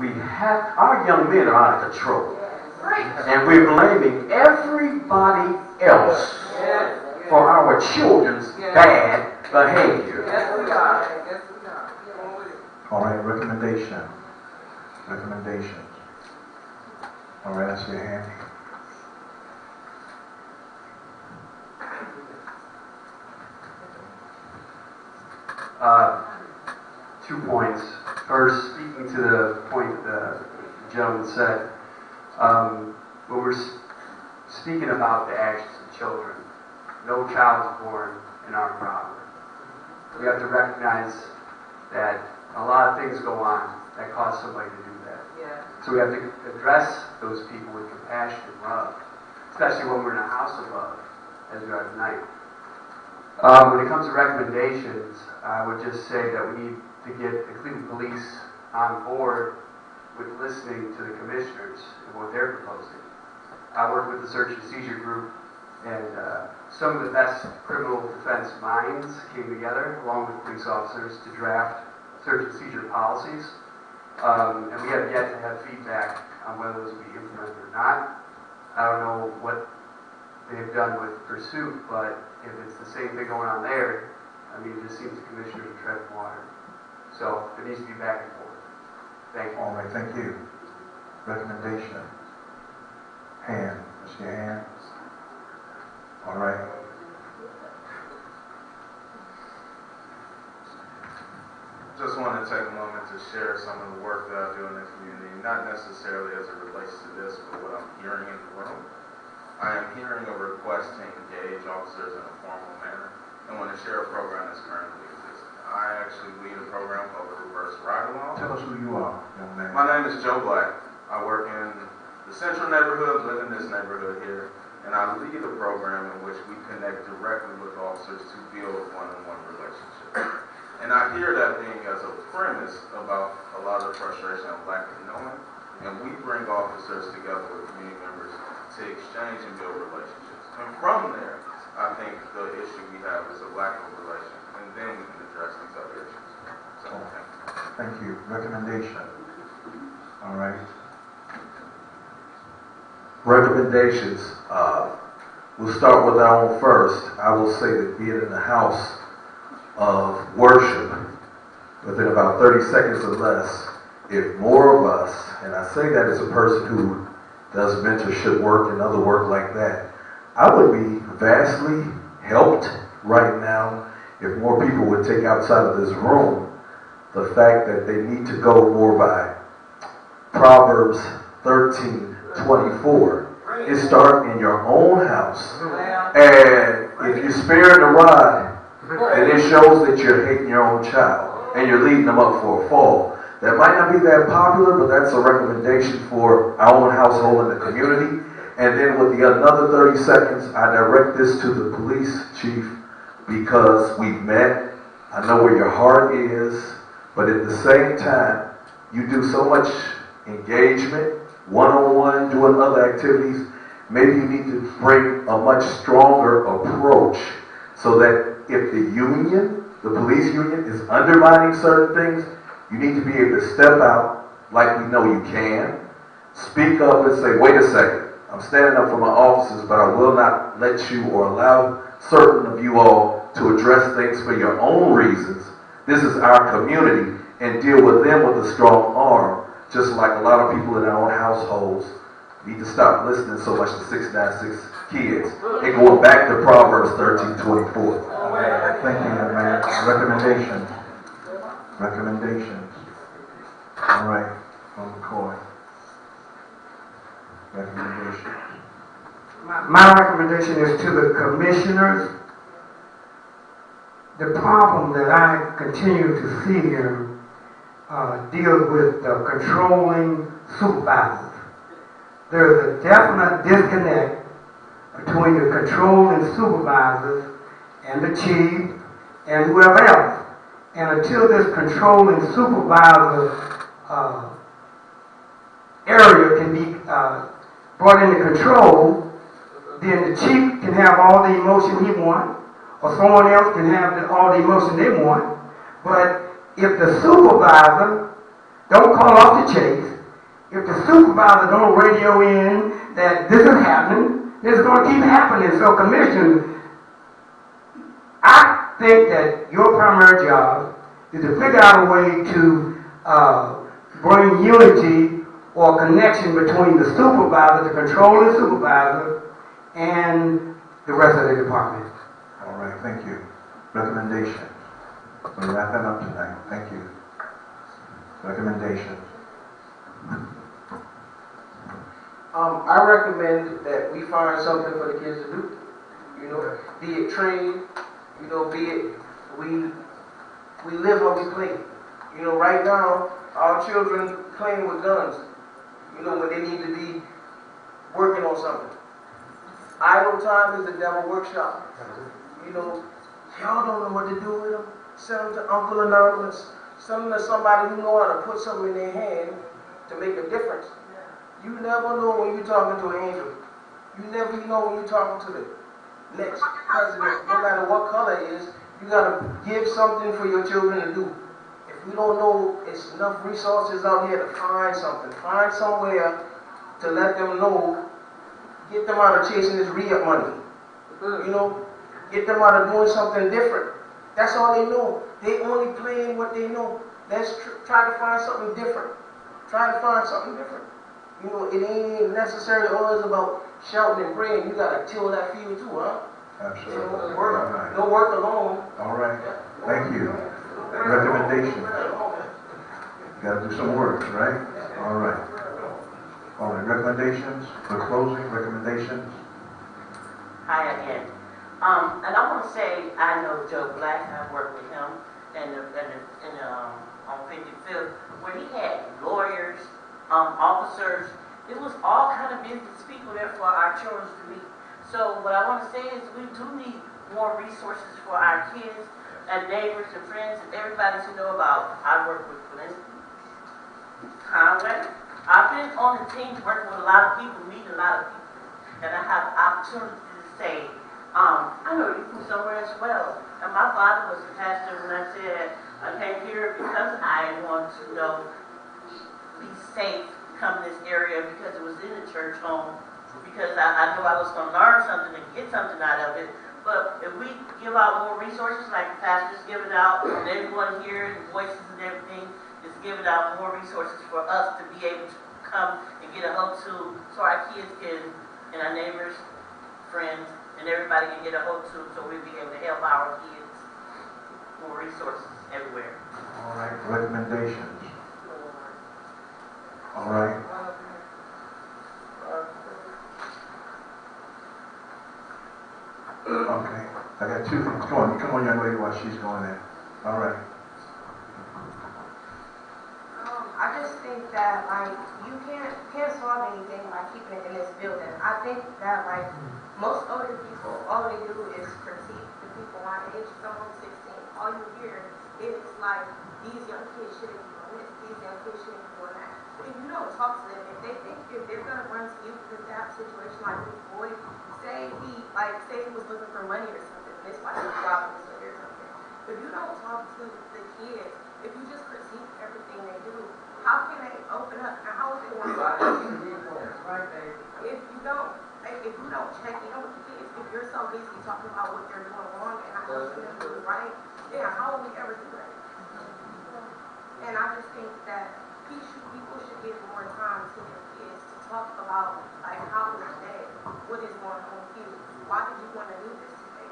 our young men are out of control. And we're blaming everybody else for our children's bad behavior. All right, recommendation. All right, that's your hand. Two points. First, speaking to the point the gentleman said, when we're speaking about the actions of children, no child is born an armed robber. We have to recognize that a lot of things go on that cause somebody to do that. Yeah. So we have to address those people with compassion and love, especially when we're in a house of love, as we are tonight. When it comes to recommendations, I would just say that we need to get the Cleveland Police on board with listening to the commissioners and what they're proposing. I work with the search and seizure group, and some of the best criminal defense minds came together along with police officers to draft search and seizure policies. And we have yet to have feedback on whether those will be implemented or not. I don't know what they've done with pursuit, but if it's the same thing going on there, I mean, it just seems the commissioners are treading water. So it needs to be back and forth. Thank you. All right, thank you. Recommendation. Hand. That's your hand. All right. Just want to take a moment to share some of the work that I do in the community, not necessarily as it relates to this, but what I'm hearing in the room. I am hearing a request to engage officers in a formal manner and want to share a program that's currently existing. I actually lead a program called the Reverse Ride-Along. Tell us who you are, young man. My name is Joe Black. I work in the central neighborhood, live in this neighborhood here, and I lead a program in which we connect directly with officers to build one-on-one relationships. And I hear that being as a premise about a lot of the frustration and lack of knowing, and we bring officers together with community members to exchange and build relationships. And from there, I think the issue we have is a lack of relation, and then we can address these other issues. So, thank you. Thank you. Recommendation. All right. Recommendations. We'll start with our own first. I will say that being in the house of worship, within about 30 seconds or less, if more of us, and I say that as a person who does mentorship work and other work like that, I would be vastly helped right now if more people would take outside of this room the fact that they need to go more by Proverbs 13:24. It starts in your own house. And if you're sparing the rod, and it shows that you're hating your own child and you're leading them up for a fall. That might not be that popular, but that's a recommendation for our own household and the community. And then with the another 30 seconds, I direct this to the police chief because we've met. I know where your heart is, but at the same time, you do so much engagement, one-on-one, doing other activities. Maybe you need to bring a much stronger approach so that if the union, the police union, is undermining certain things, you need to be able to step out like we know you can, speak up and say, wait a second, I'm standing up for my officers, but I will not let you or allow certain of you all to address things for your own reasons. This is our community, and deal with them with a strong arm, just like a lot of people in our own households need to stop listening so much to 696 kids and going back to Proverbs 13:24. Thank you, young man. Recommendations. All right, from McCoy. Recommendations. My recommendation is to the commissioners. The problem that I continue to see here deals with controlling supervisors. There's a definite disconnect between the controlling supervisors and the chief and whoever else. And until this controlling supervisor area can be brought into control, then the chief can have all the emotion he wants, or someone else can have all the emotion they want. But if the supervisor don't call off the chase. If the supervisor don't radio in that this is happening, this is going to keep happening. So, Commission, I think that your primary job is to figure out a way to bring unity or connection between the supervisor, the controlling supervisor, and the rest of the department. All right, thank you. Recommendations. We're wrapping up tonight. Thank you. Recommendations. I recommend that we find something for the kids to do. You know, be it training, you know, be it we live or we play. You know, right now our children playing with guns. You know, when they need to be working on something. Idle time is the devil workshop. You know, y'all don't know what to do with them. Send them to Uncle Anonymous. Send them to somebody who know how to put something in their hand to make a difference. You never know when you're talking to an angel. You never know when you're talking to the next president, no matter what color it is. You gotta give something for your children to do. If we don't know it's enough resources out here to find something, find somewhere to let them know, get them out of chasing this re-up money. You know, get them out of doing something different. That's all they know. They only playing what they know. Let's try to find something different. Try to find something different. You know, it ain't necessarily always about shouting and praying. You gotta till that field too, huh? Absolutely. Don't All work, right. don't work alone. All right. Thank you. Recommendations. You gotta do some work, right? All right. All right, recommendations for closing, recommendations. Hi again. And I want to say I know Joe Black. I worked with him on 55th, where he had lawyers, officers. It was all kind of business people there for our children to meet. So what I want to say is we do need more resources for our kids and neighbors and friends and everybody to know about. I work with Conway. I've been on the team working with a lot of people, meeting a lot of people, and I have the opportunity to say, I know you from somewhere as well. And my father was a pastor when I said I came here because I want to know, be safe, come in this area because it was in the church home, because I knew I was going to learn something and get something out of it. But if we give out more resources, like the pastor's giving out, and everyone here, the voices and everything, is giving out more resources for us to be able to come and get a hold to, so our kids can, and our neighbors, friends, and everybody can get a hold to, so we'll be able to help our kids. More resources everywhere. All right, recommendations. All right. Okay, I got two things. Come on, young lady, while she's going in. All right. I just think that, like, you can't solve anything by keeping it in this building. I think that, like, most older people, all they do is critique the people my age. Someone 16, all you hear is, like, these young kids shouldn't be doing this, these young kids shouldn't be doing that. But if you don't talk to them, if they're going to run to you with that situation, like this boy, say he was looking for money or something, and this why he's robbing this or something. If you don't talk to the kids, if you just critique everything they do, how can they open up? And how would they want to? If you don't, like, if you don't check in with the kids, if you're so busy talking about what they're doing wrong and not helping them do it right, then how will we ever do that? And I just think that people should give more time to their kids to talk about, like, how was your day? What is going on with you? Why did you want to do this today?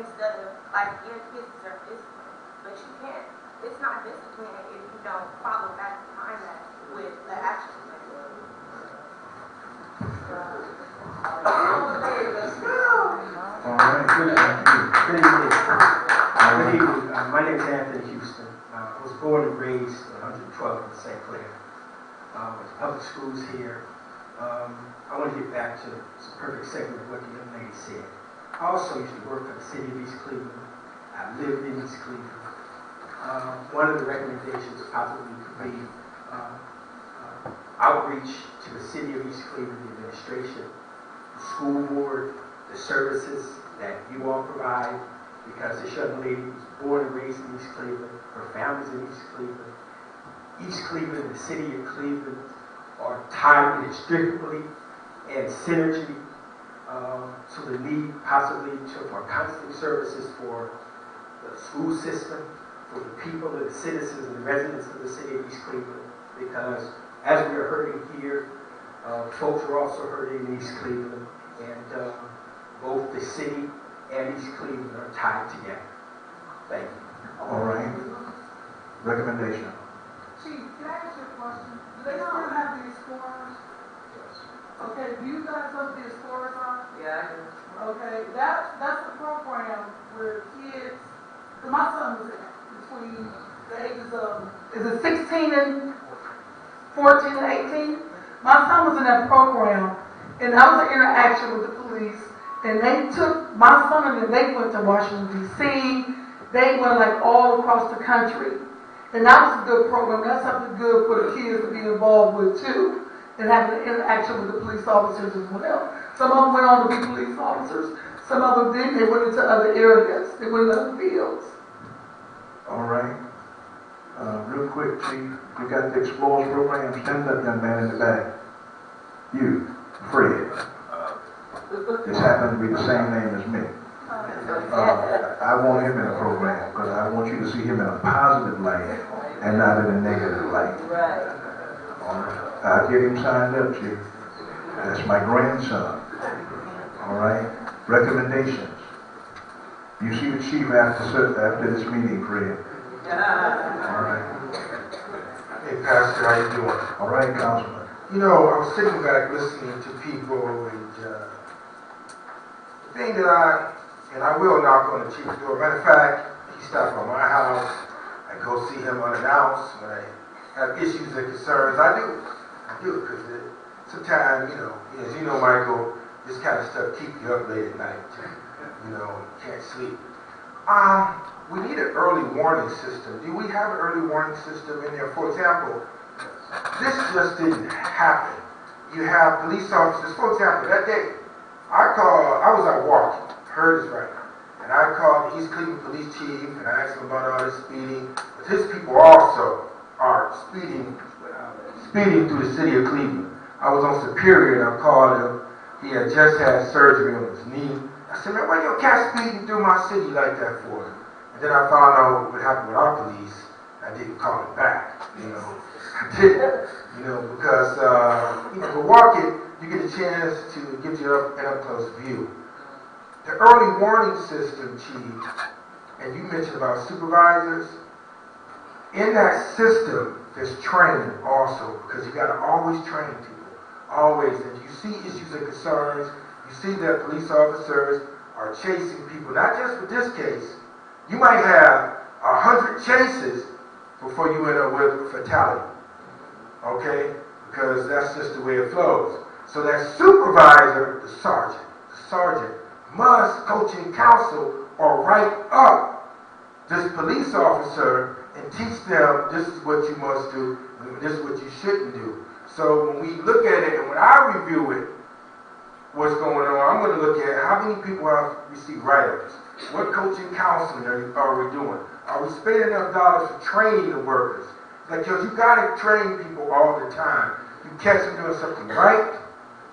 Instead of, like, yeah, kids deserve discipline, but you can't. It's not discipline if you don't follow back behind that with the action. All right. Good evening. Good evening. My name is Anthony Houston. I was born and raised at 112th in St. Clair. With public schools here. I want to get back to some perfect segment of what the young lady said. I also used to work for the city of East Cleveland. I lived in East Cleveland. One of the recommendations probably could be outreach to the city of East Cleveland, the administration, the school board, the services that you all provide, because this young lady was born and raised in East Cleveland, her family's in East Cleveland. East Cleveland, the city of Cleveland are tied inextricably and synergy. So the need possibly for counseling services for the school system, for the people and the citizens and the residents of the city of East Cleveland. Because as we are hurting here, folks are also hurting in East Cleveland. And both the city and East Cleveland are tied together. Thank you. All right. Recommendation. Chief, can I ask you a question? Do they still have the Explorers? Okay, do you guys know what the Explorers are? Yeah. Okay, that's a program where kids, 'cause my son was in it, between the ages of, is it 16 and 14 and 18? My son was in that program, and that was an interaction with the police, and they took my son and they went to Washington, D.C., they went like all across the country. And that was a good program. That's something good for the kids to be involved with too, and having an interaction with the police officers as well. Some of them went on to be police officers. Some of them didn't. They went into other areas. They went into other fields. All right. Real quick, Chief, you got the Explorers program. Stand up, young man in the back. You, Fred. This happens to be the same name as me. I want him in the program because I want you to see him in a positive light and not in a negative light. Right. All right. I'll get him signed up, Chief. That's my grandson. All right. Recommendations. You see the chief after this meeting, Fred. All right. Hey, Pastor, how you doing? All right, Councilman. You know, I was sitting back listening to people, and the thing that I will knock on the chief's door. Matter of fact, he stopped by my house. I go see him unannounced when I have issues and concerns. I do, because sometimes, as you know, Michael, this kind of stuff keeps you up late at night. You can't sleep. We need an early warning system. Do we have an early warning system in there? For example, this just didn't happen. You have police officers, for example, that day, I was out walking, heard this right now, and I called the East Cleveland Police Chief, and I asked him about all this speeding, but his people also are speeding through the city of Cleveland. I was on Superior, and I called him. He had just had surgery on his knee. I said, man, why you cat speeding through my city like that for? And then I found out what happened with our police. I didn't call it back, I didn't, because, but walking, you get a chance to get you an up-close view. The early warning system, Chief, and you mentioned about supervisors, in that system, there's training also, because you got to always train people, always. And you see issues and concerns, you see that police officers are chasing people, not just with this case. You might have 100 chases before you end up with fatality, okay? Because that's just the way it flows. So that supervisor, the sergeant must coach and counsel or write up this police officer and teach them this is what you must do, and this is what you shouldn't do. So when we look at it, and when I review it, what's going on, I'm going to look at how many people have received write-ups. What coaching counseling are we doing? Are we spending enough dollars for training the workers? Because you got to train people all the time. You catch them doing something right,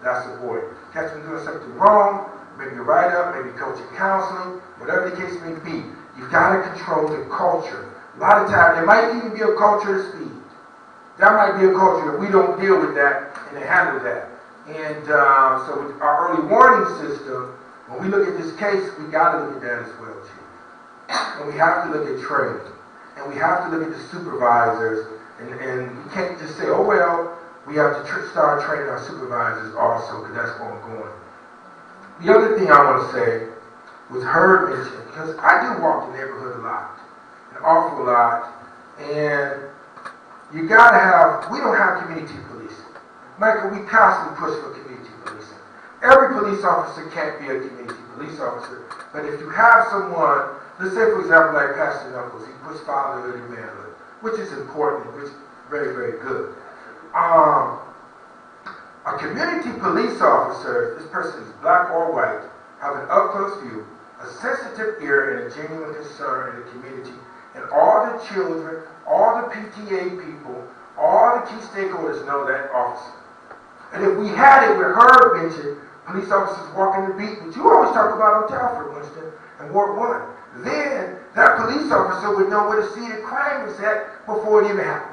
that's a boy. Catch them doing something wrong, maybe a write-up, maybe coaching counseling, whatever the case may be. You've got to control the culture. A lot of times, there might even be a culture of speed. That might be a culture that we don't deal with that and they handle that. And so with our early warning system, when we look at this case, we got to look at that as well, Chief. And we have to look at training. And we have to look at the supervisors. And we can't just say, oh, well, we have to start training our supervisors also, because that's ongoing. The other thing I want to say was heard mentioned, because I do walk the neighborhood a lot, an awful lot, and you got to have, we don't have community policing. Michael, we constantly push for community policing. Every police officer can't be a community police officer, but if you have someone, let's say for example like Pastor Knuckles, he puts fatherhood and manhood, which is important, which is very, very good. A community police officer, this person is black or white, have an up-close view, a sensitive ear, and a genuine concern in the community, and all the children, all the PTA people, all the key stakeholders know that officer. And if we had it with her mentioned, police officers walking the beat, which you always talk about on Telford, Winston, and Ward 1, then that police officer would know where the seat of crime is at before it even happens.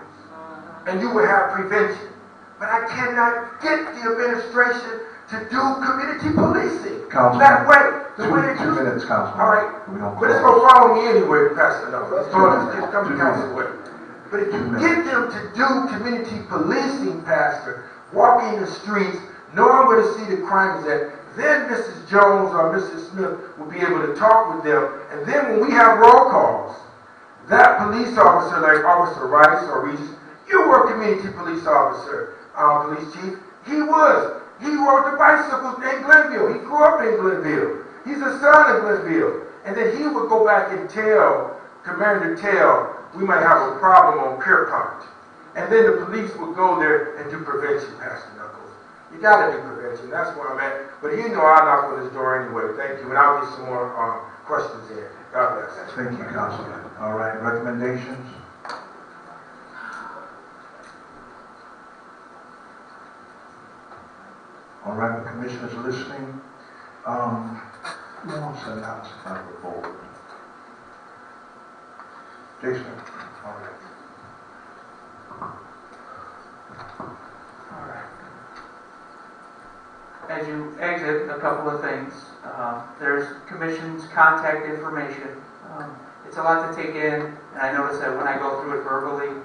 And you would have prevention. But I cannot get the administration to do community policing that way. The way it 2 used to. minutes, Councilman. All right. We don't But it's close. going to follow me anyway, Pastor. No, it's going to come to council way. But if you get them to do community policing, Pastor, walking the streets, knowing where to see the crime is at, then Mrs. Jones or Mrs. Smith will be able to talk with them. And then when we have roll calls, that police officer, like Officer Rice or Regis, you were a community police officer, police chief. He was. He rode the bicycles in Glenville. He grew up in Glenville. He's a son of Glenville. And then he would go back and tell Commander Tell, we might have a problem on Pierpont. And then the police would go there and do prevention, Pastor Knuckles. You got to do prevention. That's where I'm at. But you know I'll knock on this door anyway. Thank you. And I'll get some more questions in. God bless. Thank you, Councilman. All right, recommendations? All right, the commissioners listening. Who wants to announce the board? Jason? All right. All right. As you exit, a couple of things. There's commission's contact information. It's a lot to take in, and I notice that when I go through it verbally,